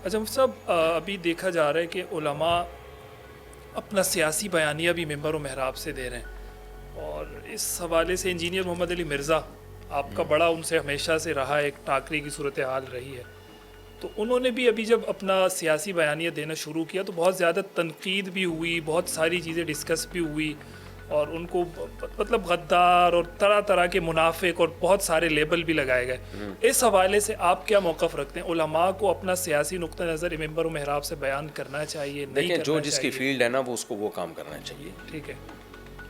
اچھا صاحب، ابھی دیکھا جا رہا ہے کہ علماء اپنا سیاسی بیانیہ بھی ممبر و محراب سے دے رہے ہیں، اور اس حوالے سے انجینئر محمد علی مرزا آپ کا بڑا ان سے ہمیشہ سے رہا ہے، ایک ٹاکرے کی صورتحال رہی ہے، تو انہوں نے بھی ابھی جب اپنا سیاسی بیانیہ دینا شروع کیا تو بہت زیادہ تنقید بھی ہوئی، بہت ساری چیزیں ڈسکس بھی ہوئی، اور ان کو مطلب غدار اور طرح طرح کے منافق اور بہت سارے لیبل بھی لگائے گئے۔ اس حوالے سے آپ کیا موقف رکھتے ہیں؟ علماء کو اپنا سیاسی نقطہ نظر ممبر و محراب سے بیان کرنا چاہیے، نہیں دیکھیں کرنا جو جس کی چاہیے؟ فیلڈ ہے نا وہ اس کو وہ کام کرنا چاہیے۔ ٹھیک ہے،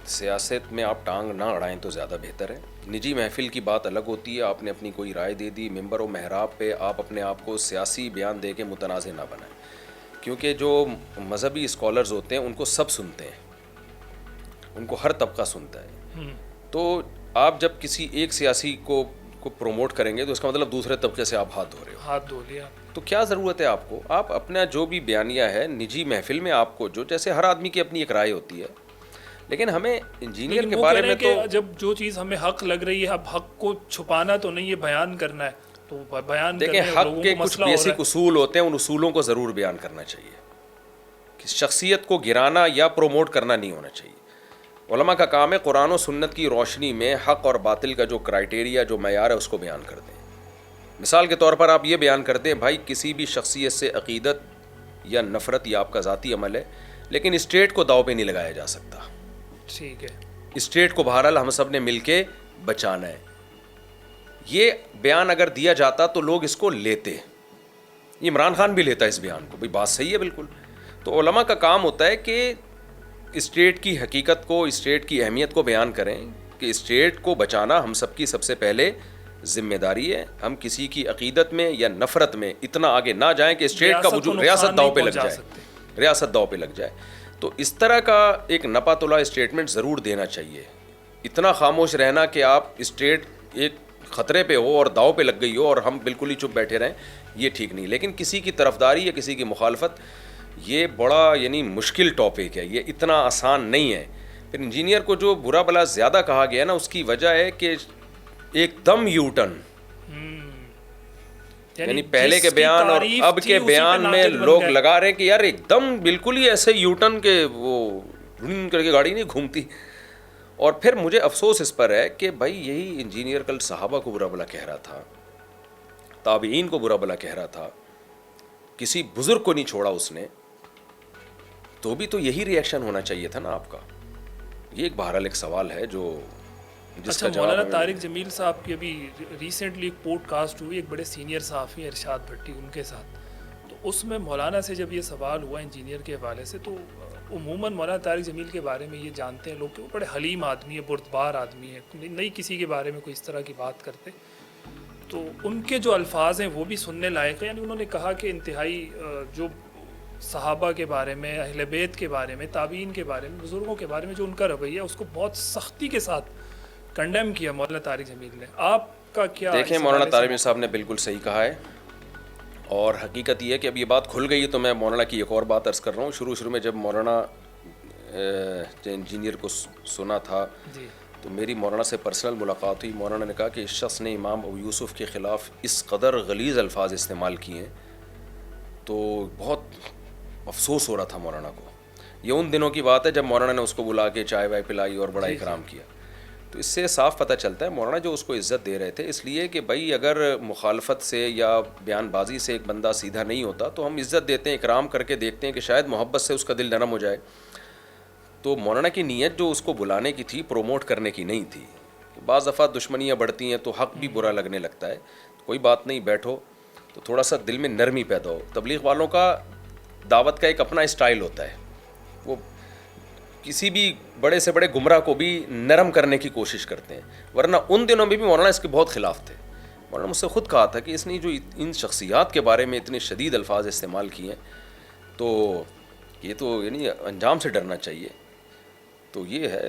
سیاست میں آپ ٹانگ نہ اڑائیں تو زیادہ بہتر ہے۔ نجی محفل کی بات الگ ہوتی ہے، آپ نے اپنی کوئی رائے دے دی، ممبر و محراب پہ آپ اپنے آپ کو سیاسی بیان دے کے متنازع نہ بنائیں، کیونکہ جو مذہبی اسکالرز ہوتے ہیں ان کو سب سنتے ہیں، ان کو ہر طبقہ سنتا ہے۔ تو آپ جب کسی ایک سیاسی کو پروموٹ کریں گے تو اس کا مطلب دوسرے طبقے سے آپ ہاتھ دھو رہے ہو۔ ہاتھ دھو لیا۔ تو کیا ضرورت ہے آپ کو؟ آپ اپنا جو بھی بیانیہ ہے نجی محفل میں آپ کو جو، جیسے ہر آدمی کی اپنی ایک رائے ہوتی ہے، لیکن ہمیں انجینئر لیکن کے وہ بارے کہہ رہے میں ہیں تو کہ جب جو چیز ہمیں حق لگ رہی ہے، اب حق کو چھپانا تو نہیں ہے، بیان کرنا ہے، تو بیان دیکھیں کرنے حق لوگوں کے کو کچھ مسئلہ ہو رہا بیسک ہے۔ اصول ہوتے ہیں، ان اصولوں کو ضرور بیان کرنا چاہیے، کہ شخصیت کو گرانا یا پروموٹ کرنا نہیں ہونا چاہیے۔ علماء کا کام ہے قرآن و سنت کی روشنی میں حق اور باطل کا جو کرائٹیریا، جو معیار ہے، اس کو بیان کر دیں۔ مثال کے طور پر آپ یہ بیان کرتے ہیں بھائی کسی بھی شخصیت سے عقیدت یا نفرت یہ آپ کا ذاتی عمل ہے، لیکن اسٹیٹ کو داؤ پہ نہیں لگایا جا سکتا۔ ٹھیک ہے، اسٹیٹ کو بہرحال ہم سب نے مل کے بچانا ہے۔ یہ بیان اگر دیا جاتا تو لوگ اس کو لیتے، عمران خان بھی لیتا ہے اس بیان کو، بھئی بات صحیح ہے بالکل۔ تو علماء کا کام ہوتا ہے کہ اسٹیٹ کی حقیقت کو، اسٹیٹ کی اہمیت کو بیان کریں، کہ اسٹیٹ کو بچانا ہم سب کی سب سے پہلے ذمہ داری ہے۔ ہم کسی کی عقیدت میں یا نفرت میں اتنا آگے نہ جائیں کہ اسٹیٹ کا وجود، ریاست داؤ پہ لگ جائے، ریاست داؤ پہ لگ جائے۔ تو اس طرح کا ایک نپا تلا اسٹیٹمنٹ ضرور دینا چاہیے۔ اتنا خاموش رہنا کہ آپ اسٹیٹ ایک خطرے پہ ہو اور داؤ پہ لگ گئی ہو اور ہم بالکل ہی چپ بیٹھے رہیں، یہ ٹھیک نہیں۔ لیکن کسی کی طرفداری یا کسی کی مخالفت، یہ بڑا یعنی مشکل ٹاپک ہے، یہ اتنا آسان نہیں ہے۔ پھر انجینئر کو جو برا بلا زیادہ کہا گیا نا، اس کی وجہ ہے کہ ایک دم یو ٹرن، یعنی پہلے کے بیان اور اب کے بیان میں لوگ لگا رہے ہیں کہ یار ایک دم بالکل ہی ایسے یو ٹرن کے وہ کر کے گاڑی نہیں گھومتی۔ اور پھر مجھے افسوس اس پر ہے کہ بھائی یہی انجینئر کل صحابہ کو برا بلا کہہ رہا تھا، تابعین کو برا بلا کہہ رہا تھا، کسی بزرگ کو نہیں چھوڑا اس نے، تو بھی تو یہی ری ایکشن ہونا چاہیے تھا نا آپ کا۔ یہ ایک بہرحال ایک سوال ہے جو جس کا جواب مولانا طارق جمیل صاحب کی ابھی ریسنٹلی ایک پوڈ کاسٹ ہوئی، ایک بڑے سینئر صحافی ہیں ارشاد بھٹی، ان کے ساتھ، تو اس میں مولانا سے جب یہ سوال ہوا انجینئر کے حوالے سے، تو عموماً مولانا طارق جمیل کے بارے میں یہ جانتے ہیں لوگ کہ وہ بڑے حلیم آدمی ہے، بردبار آدمی ہے، نہیں کسی کے بارے میں کوئی اس طرح کی بات کرتے، تو ان کے جو الفاظ ہیں وہ بھی سننے لائق ہیں۔ یعنی انہوں نے کہا کہ انتہائی جو صحابہ کے بارے میں، اہل بیت کے بارے میں، تابعین کے بارے میں، بزرگوں کے بارے میں جو ان کا رویہ اس کو بہت سختی کے ساتھ کنڈیم کیا مولانا طارق جمیل نے۔ آپ کا کیا؟ دیکھیں مولانا طارق صاحب نے بالکل صحیح کہا ہے، اور حقیقت یہ ہے کہ اب یہ بات کھل گئی ہے تو میں مولانا کی ایک اور بات عرض کر رہا ہوں۔ شروع میں جب مولانا انجینئر کو سنا تھا تو میری مولانا سے پرسنل ملاقات ہوئی۔ مولانا نے کہا کہ اس شخص نے امام ابو یوسف کے خلاف اس قدر غلیظ الفاظ استعمال کیے ہیں، تو بہت افسوس ہو رہا تھا مولانا کو۔ یہ ان دنوں کی بات ہے جب مولانا نے اس کو بلا کے چائے وائے پلائی اور بڑا اکرام کیا۔ تو اس سے صاف پتہ چلتا ہے مولانا جو اس کو عزت دے رہے تھے، اس لیے کہ بھائی اگر مخالفت سے یا بیان بازی سے ایک بندہ سیدھا نہیں ہوتا تو ہم عزت دیتے ہیں، اکرام کر کے دیکھتے ہیں کہ شاید محبت سے اس کا دل نرم ہو جائے۔ تو مولانا کی نیت جو اس کو بلانے کی تھی، پروموٹ کرنے کی نہیں تھی۔ بعض دفعہ دشمنیاں بڑھتی ہیں تو حق بھی برا لگنے لگتا ہے، کوئی بات نہیں، بیٹھو تو تھوڑا سا دل میں نرمی پیدا ہو۔ تبلیغ والوں کا دعوت کا ایک اپنا اسٹائل ہوتا ہے، وہ کسی بھی بڑے سے بڑے گمراہ کو بھی نرم کرنے کی کوشش کرتے ہیں، ورنہ ان دنوں میں بھی مولانا اس کے بہت خلاف تھے۔ مولانا مجھ سے خود کہا تھا کہ اس نے جو ان شخصیات کے بارے میں اتنے شدید الفاظ استعمال کیے ہیں، تو یہ تو یعنی انجام سے ڈرنا چاہیے۔ تو یہ ہے